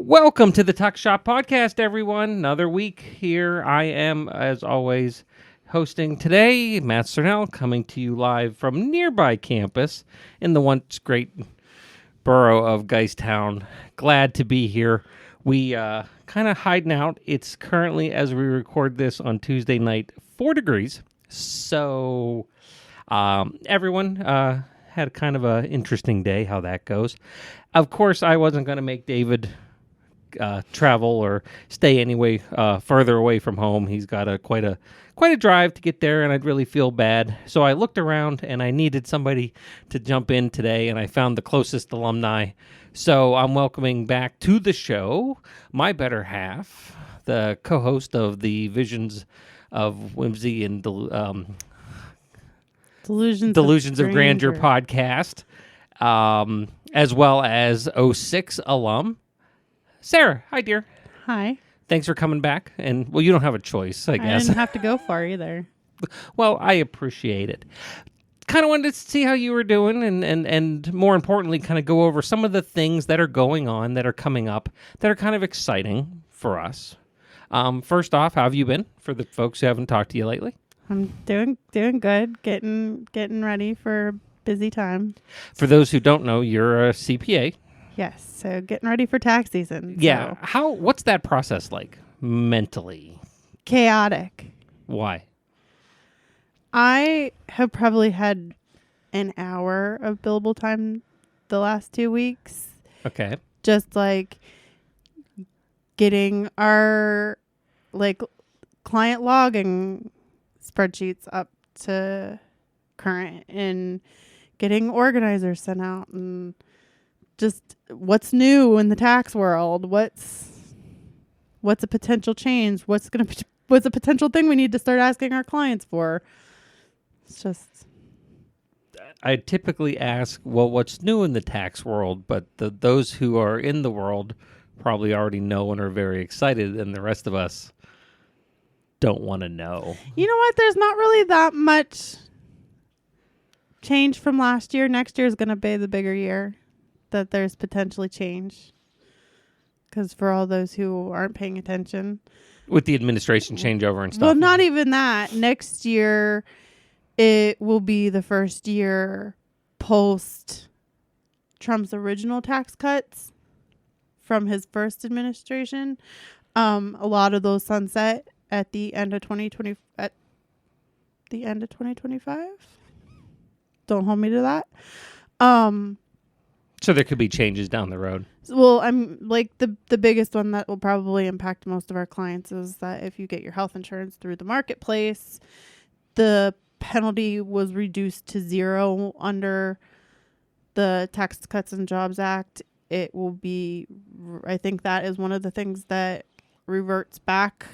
Welcome to the Tuck Shop Podcast, everyone. Another week here. I am, as always, hosting today. Matt Cernell coming to you live from nearby campus in the once great borough of Geistown. Glad to be here. We kind of hiding out. It's currently, as we record this on Tuesday night, 4 degrees. So everyone had kind of an interesting day, how that goes. Of course, I wasn't going to make David travel or stay anyway further away from home. He's got quite a drive to get there, and I'd really feel bad. So I looked around, and I needed somebody to jump in today, and I found the closest alumni. So I'm welcoming back to the show my better half, the co-host of the Visions of Whimsy and Delusions of Grandeur podcast, as well as 06 alum, Sarah. Hi, dear. Hi. Thanks for coming back. And, well, you don't have a choice, I guess. I didn't have to go far either. Well, I appreciate it. Kind of wanted to see how you were doing and more importantly, kind of go over some of the things that are going on, that are coming up, that are kind of exciting for us. First off, how have you been for the folks who haven't talked to you lately? I'm doing good, getting ready for a busy time. For those who don't know, you're a CPA. Yes, so getting ready for tax season. Yeah. So. What's that process like mentally? Chaotic. Why? I have probably had an hour of billable time the last 2 weeks. Okay. Just like getting our client logging spreadsheets up to current and getting organizers sent out and just what's new in the tax world, what's a potential change, what's a potential thing we need to start asking our clients for. It's just, I typically ask, well, what's new in the tax world, but those who are in the world probably already know and are very excited, and the rest of us don't want to know. You know what? There's not really that much change from last year. Next year is going to be the bigger year that there's potentially change. Because for all those who aren't paying attention. With the administration changeover and stuff. Well, not even that. Next year, it will be the first year post Trump's original tax cuts from his first administration. A lot of those sunset at the end of 2020. At the end of 2025. Don't hold me to that. So there could be changes down the road. Well, I'm like the biggest one that will probably impact most of our clients is that if you get your health insurance through the marketplace, the penalty was reduced to 0 under the Tax Cuts and Jobs Act. It will be, I think that is one of the things that reverts back.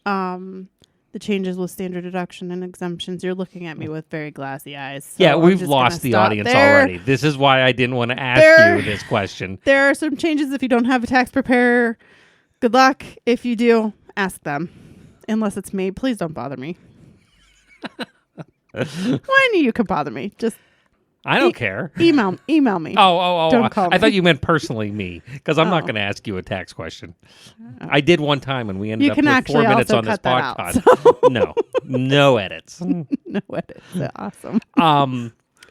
The changes with standard deduction and exemptions. You're looking at me with very glassy eyes. So yeah, we've lost the audience already. This is why I didn't want to ask you this question. There are some changes if you don't have a tax preparer. Good luck. If you do, ask them. Unless it's me. Please don't bother me. Why you could bother me? Just I don't care. Email me. Oh. Don't call me. I thought you meant personally me, because I'm not going to ask you a tax question. I did one time, and we ended up with 4 minutes on this podcast. So. No edits. No edits. Awesome.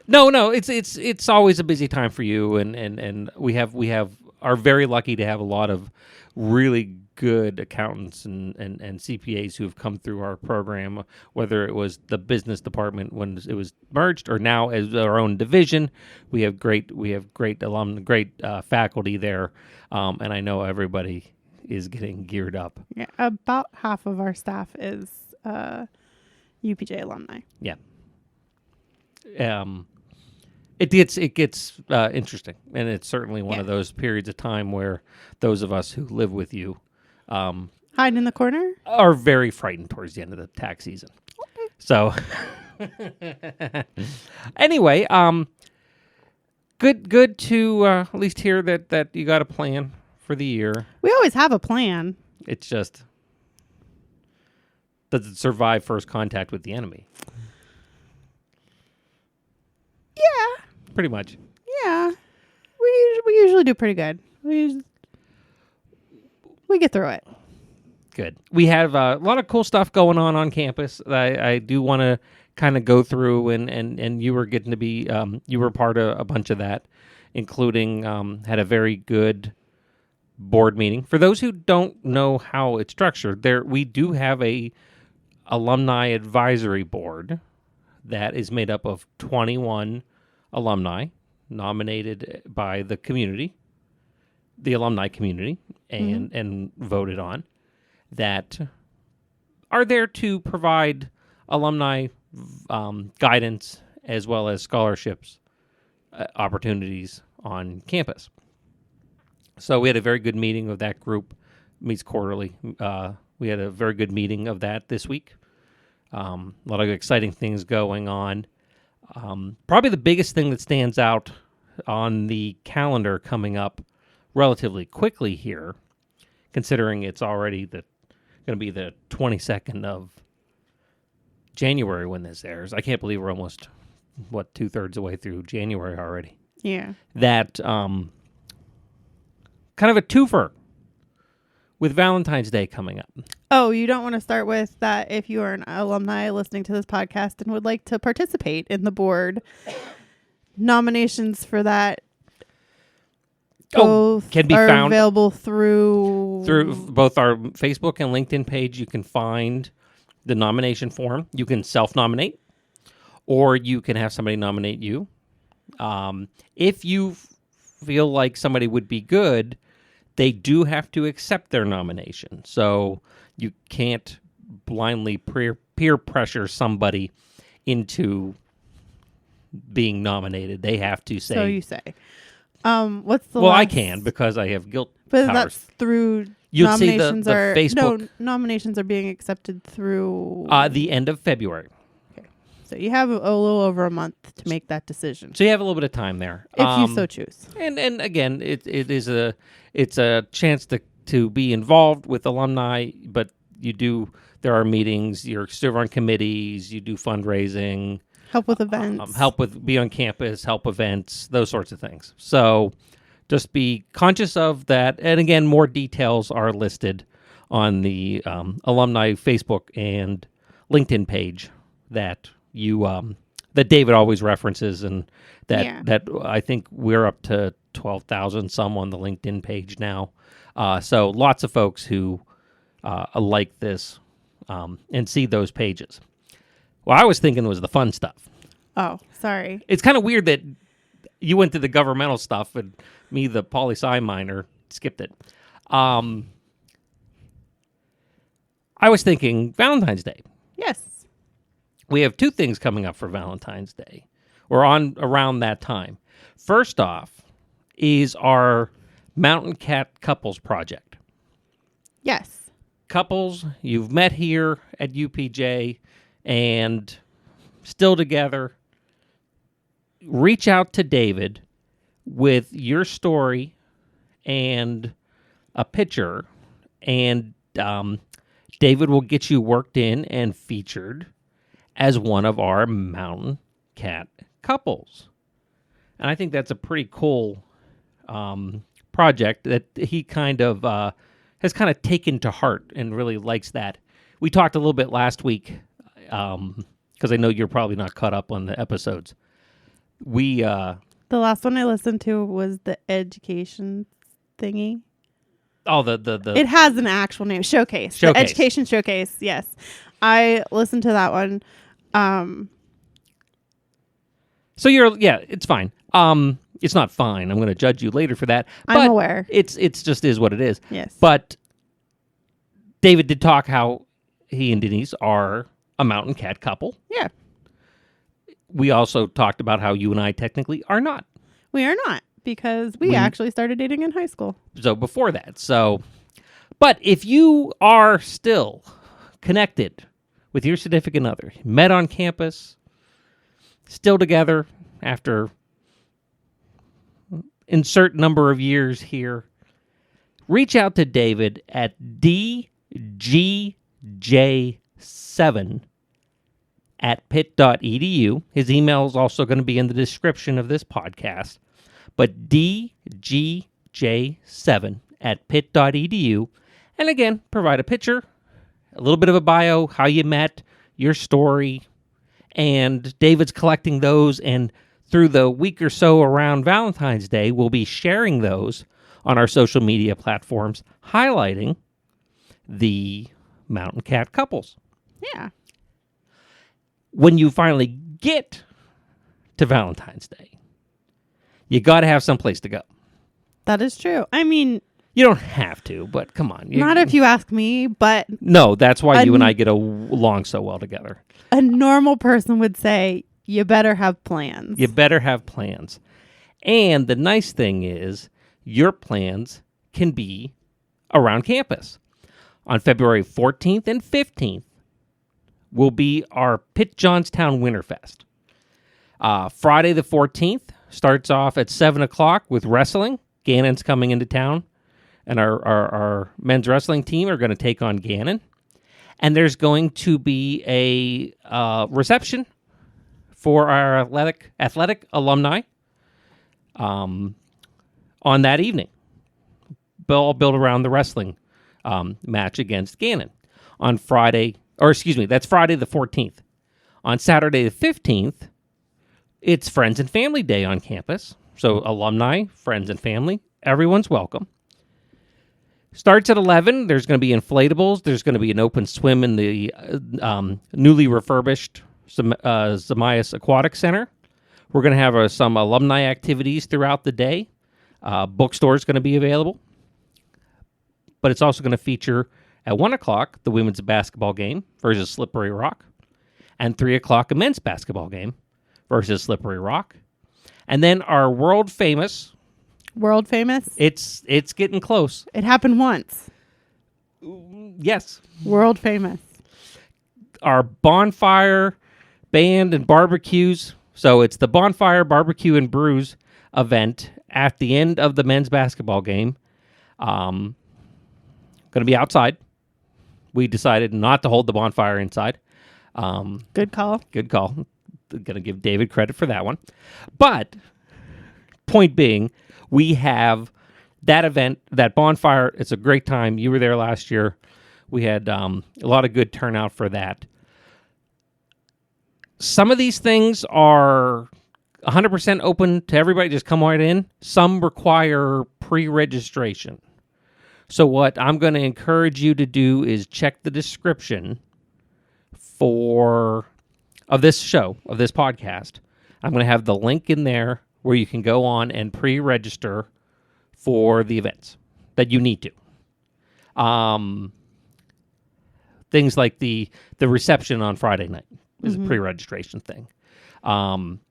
No. It's always a busy time for you, and we are very lucky to have a lot of really good accountants and CPAs who have come through our program, whether it was the business department when it was merged or now as our own division. We have great alum, great faculty there, and I know everybody is getting geared up. Yeah, about half of our staff is UPJ alumni. Yeah. It gets interesting, and it's certainly one of those periods of time where those of us who live with you hide in the corner are very frightened towards the end of the tax season. Okay. So anyway, good to at least hear that you got a plan for the year. We always have a plan. It's just, does it survive first contact with the enemy? Yeah. Pretty much. Yeah. We usually do pretty good. we get through it. Good. We have a lot of cool stuff going on campus. I do want to kind of go through, and you were getting to be, you were part of a bunch of that, including had a very good board meeting. For those who don't know how it's structured, we do have a alumni advisory board that is made up of 21 alumni nominated by the community, the alumni community, and voted on, that are there to provide alumni guidance as well as scholarships opportunities on campus. So we had a very good meeting of that group, meets quarterly. We had a very good meeting of that this week. A lot of exciting things going on. Probably the biggest thing that stands out on the calendar coming up relatively quickly here, considering it's already going to be the 22nd of January when this airs. I can't believe we're almost, 2/3 of the way through January already. Yeah. That kind of a twofer with Valentine's Day coming up. Oh, you don't want to start with that if you are an alumni listening to this podcast and would like to participate in the board. Nominations for that can be found available through both our Facebook and LinkedIn page. You can find the nomination form. You can self-nominate, or you can have somebody nominate you. If you feel like somebody would be good, they do have to accept their nomination. So you can't blindly peer pressure somebody into being nominated. They have to say. So you say. What's the Well, last... I can because I have guilt But powers. that's through You'll nominations see the are Facebook. No, nominations are being accepted through The end of February. So you have a little over a month to make that decision. So you have a little bit of time there. If you so choose. And again, it's a chance to be involved with alumni, but there are meetings, you serve on committees, you do fundraising, Help with events. be on campus, help events, those sorts of things. So just be conscious of that. And again, more details are listed on the alumni Facebook and LinkedIn page that that David always references, and that I think we're up to 12,000 some on the LinkedIn page now. So lots of folks who like this and see those pages. What I was thinking was the fun stuff. Oh, sorry. It's kind of weird that you went to the governmental stuff and me, the poli-sci minor, skipped it. I was thinking Valentine's Day. Yes. We have two things coming up for Valentine's Day. We're on around that time. First off is our Mountain Cat Couples Project. Yes. Couples you've met here at UPJ and still together, reach out to David with your story and a picture, and David will get you worked in and featured as one of our Mountain Cat couples. And I think that's a pretty cool project that he has kind of taken to heart and really likes that. We talked a little bit last week, because I know you're probably not caught up on the episodes. The last one I listened to was the education thingy. Oh, the It has an actual name. Showcase. The education showcase. Yes. I listened to that one. So it's fine. It's not fine. I'm going to judge you later for that. But I'm aware. It's just is what it is. Yes. But David did talk how he and Denise are a Mountain Cat couple. Yeah. We also talked about how you and I technically are not. We are not, because we actually started dating in high school. So before that. But if you are still connected with your significant other, met on campus, still together after insert number of years here, reach out to David at dgj7@pitt.edu. His email is also going to be in the description of this podcast. But dgj7@pitt.edu, And again, provide a picture, a little bit of a bio, how you met, your story, and David's collecting those, and through the week or so around Valentine's Day, we'll be sharing those on our social media platforms, highlighting the Mountain Cat couples. Yeah. When you finally get to Valentine's Day, you got to have some place to go. That is true. I mean, you don't have to, but come on. Not if you ask me, but... No, that's why you and I get along so well together. A normal person would say, you better have plans. You better have plans. And the nice thing is, your plans can be around campus. On February 14th and 15th will be our Pitt Johnstown Winterfest. Friday the 14th starts off at 7 o'clock with wrestling. Gannon's coming into town. And our men's wrestling team are going to take on Gannon. And there's going to be a reception for our athletic alumni on that evening. All built around the wrestling match against Gannon. On Friday, that's Friday the 14th. On Saturday the 15th, it's Friends and Family Day on campus. So alumni, friends and family, everyone's welcome. Starts at 11. There's going to be inflatables. There's going to be an open swim in the newly refurbished Zamias Aquatic Center. We're going to have some alumni activities throughout the day. Bookstore is going to be available. But it's also going to feature at 1 o'clock the women's basketball game versus Slippery Rock. And 3 o'clock a men's basketball game versus Slippery Rock. And then our world famous... World famous? It's getting close. It happened once. Yes. World famous. Our bonfire, band, and barbecues. So it's the bonfire, barbecue, and brews event at the end of the men's basketball game. Going to be outside. We decided not to hold the bonfire inside. Good call. Good call. Going to give David credit for that one. But, point being, we have that event, that bonfire. It's a great time. You were there last year. We had a lot of good turnout for that. Some of these things are 100% open to everybody. Just come right in. Some require pre-registration. So what I'm going to encourage you to do is check the description of this show, of this podcast. I'm going to have the link in there where you can go on and pre-register for the events that you need to. Things like the reception on Friday night is a pre-registration thing.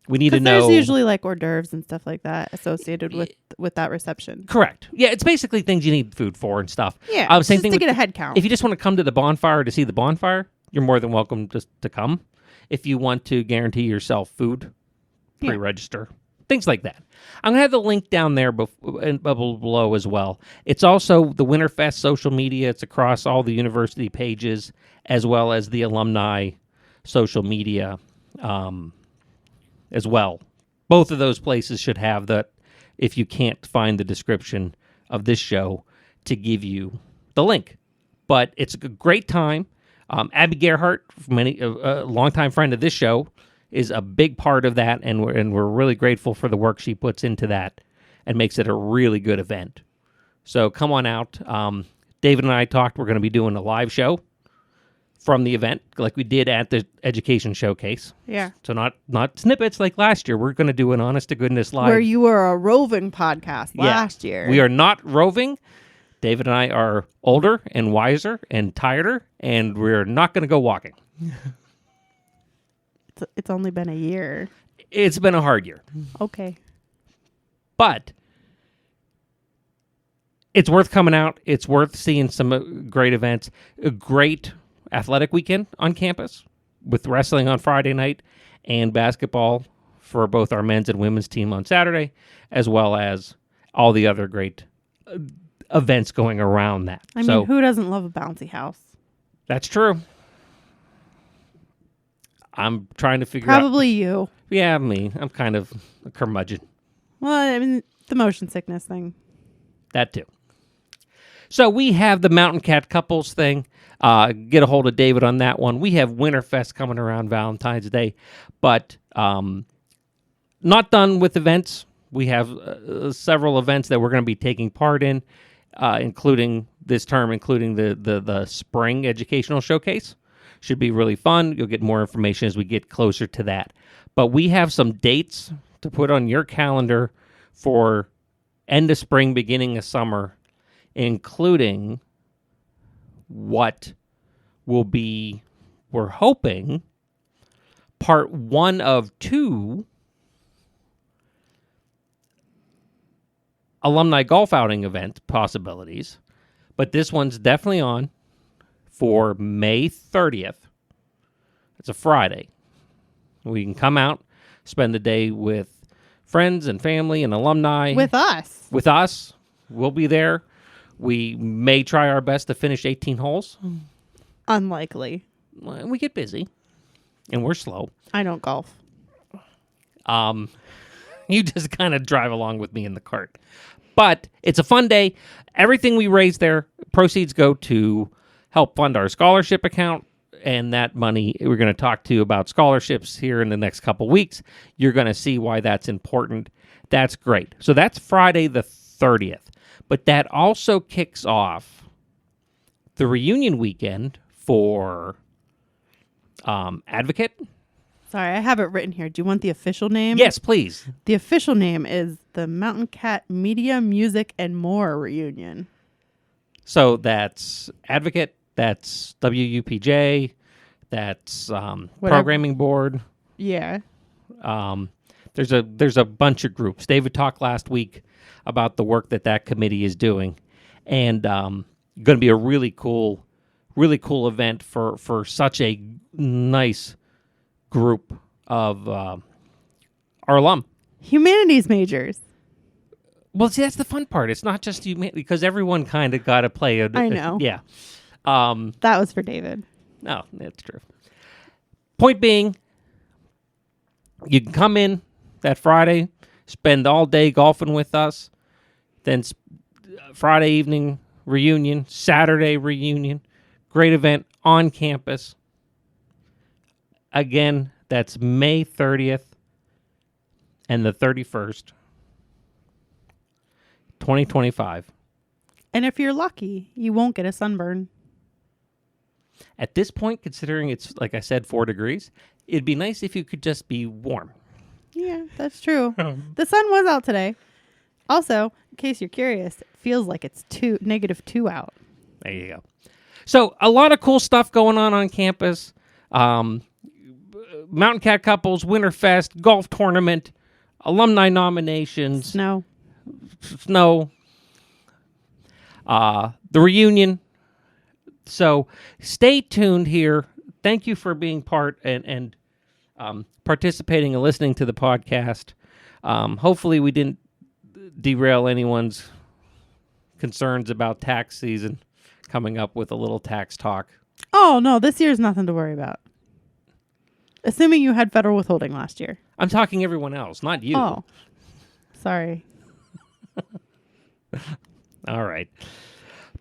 We need to know. There's usually like hors d'oeuvres and stuff like that associated with that reception. Correct. Yeah, it's basically things you need food for and stuff. Yeah, same just thing to get a head count. If you just want to come to the bonfire to see the bonfire, you're more than welcome just to come. If you want to guarantee yourself food, pre-register. Things like that. I'm going to have the link down there below as well. It's also the Winterfest social media. It's across all the university pages as well as the alumni social media as well. Both of those places should have that if you can't find the description of this show to give you the link. But it's a great time. Abby Gerhardt, a longtime friend of this show, is a big part of that, and we're really grateful for the work she puts into that and makes it a really good event. So come on out. David and I talked. We're going to be doing a live show from the event like we did at the education showcase. Yeah. So not snippets like last year. We're going to do an honest-to-goodness live. Where you were a roving podcast last year. We are not roving. David and I are older and wiser and tireder, and we're not going to go walking. It's only been a year. It's been a hard year. Okay. But it's worth coming out. It's worth seeing some great events. A great athletic weekend on campus with wrestling on Friday night and basketball for both our men's and women's team on Saturday, as well as all the other great events going around that. I mean, who doesn't love a bouncy house? That's true. I'm trying to figure out. Probably you. Yeah, me. I'm kind of a curmudgeon. Well, I mean, the motion sickness thing. That too. So we have the Mountain Cat couples thing. Get a hold of David on that one. We have Winterfest coming around Valentine's Day, but not done with events. We have several events that we're going to be taking part in, including this term, including the spring educational showcase. Should be really fun. You'll get more information as we get closer to that. But we have some dates to put on your calendar for end of spring, beginning of summer, including what will be, we're hoping, part 1 of 2 alumni golf outing event possibilities. But this one's definitely on for May 30th. It's a Friday. We can come out, spend the day with friends and family and alumni. With us. With us. We'll be there. We may try our best to finish 18 holes. Unlikely. We get busy. And we're slow. I don't golf. You just kind of drive along with me in the cart. But it's a fun day. Everything we raise there, proceeds go to help fund our scholarship account. And that money, we're going to talk to you about scholarships here in the next couple weeks. You're going to see why that's important. That's great. So that's Friday the 30th. But that also kicks off the reunion weekend for Advocate. Sorry, I have it written here. Do you want the official name? Yes, please. The official name is the Mountain Cat Media, Music, and More Reunion. So that's Advocate, that's WUPJ, that's Programming Board. Yeah. There's a bunch of groups. David talked last week about the work that committee is doing, and going to be a really cool event for such a nice group of our alum. Humanities majors. Well, see, that's the fun part. It's not just because everyone kind of got to play. I know. Yeah. That was for David. No, that's true. Point being, you can come in that Friday, spend all day golfing with us, then Friday evening reunion, Saturday reunion, great event on campus. Again, that's May 30th and the 31st, 2025. And if you're lucky, you won't get a sunburn. At this point, considering it's, like I said, 4 degrees, it'd be nice if you could just be warm. Yeah, that's true. The sun was out today. Also, in case you're curious, it feels like it's -2 out. There you go. So a lot of cool stuff going on campus. Mountain Cat couples, Winterfest, golf tournament, alumni nominations, Snow. the reunion. So stay tuned here. Thank you for being part and participating and listening to the podcast. Hopefully we didn't derail anyone's concerns about tax season coming up with a little tax talk. Oh, no, this year's nothing to worry about. Assuming you had federal withholding last year. I'm talking everyone else, not you. Oh, sorry. All right.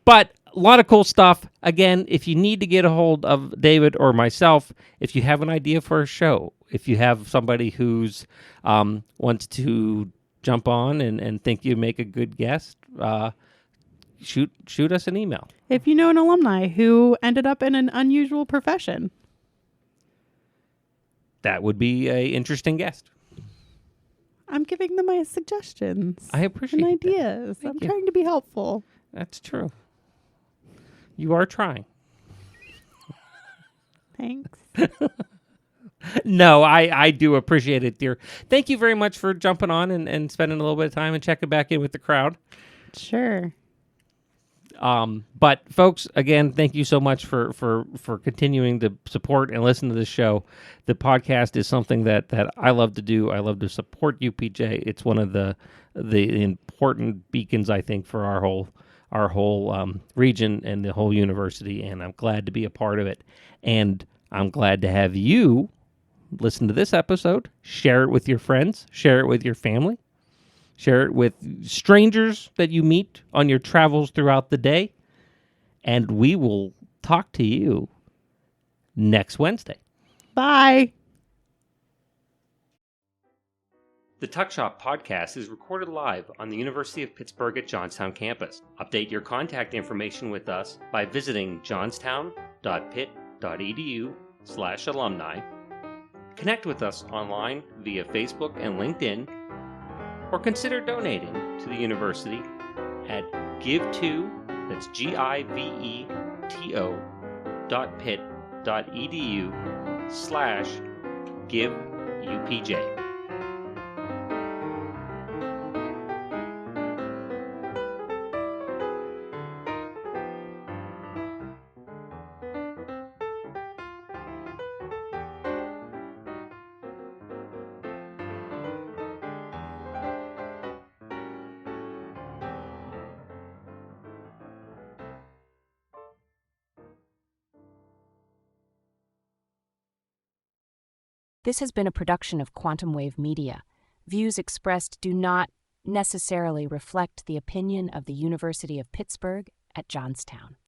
But a lot of cool stuff. Again, if you need to get a hold of David or myself, if you have an idea for a show, if you have somebody who's wants to jump on and think you make a good guest, shoot us an email. If you know an alumni who ended up in an unusual profession, that would be an interesting guest. I'm giving them my suggestions. I appreciate and ideas. Thank I'm you. trying to be helpful. That's true. You are trying. Thanks. No, I do appreciate it, dear. Thank you very much for jumping on and spending a little bit of time and checking back in with the crowd. Sure. But folks, again, thank you so much for continuing to support and listen to this show. The podcast is something that I love to do. I love to support UPJ. It's one of the important beacons, I think, for our whole region and the whole university. And I'm glad to be a part of it. And I'm glad to have you listen to this episode, share it with your friends, share it with your family. Share it with strangers that you meet on your travels throughout the day. And we will talk to you next Wednesday. Bye. The Tuck Shop podcast is recorded live on the University of Pittsburgh at Johnstown campus. Update your contact information with us by visiting johnstown.pitt.edu/alumni. Connect with us online via Facebook and LinkedIn, or consider donating to the university at give2, that's giveto.pitt.edu/giveupj. This has been a production of Quantum Wave Media. Views expressed do not necessarily reflect the opinion of the University of Pittsburgh at Johnstown.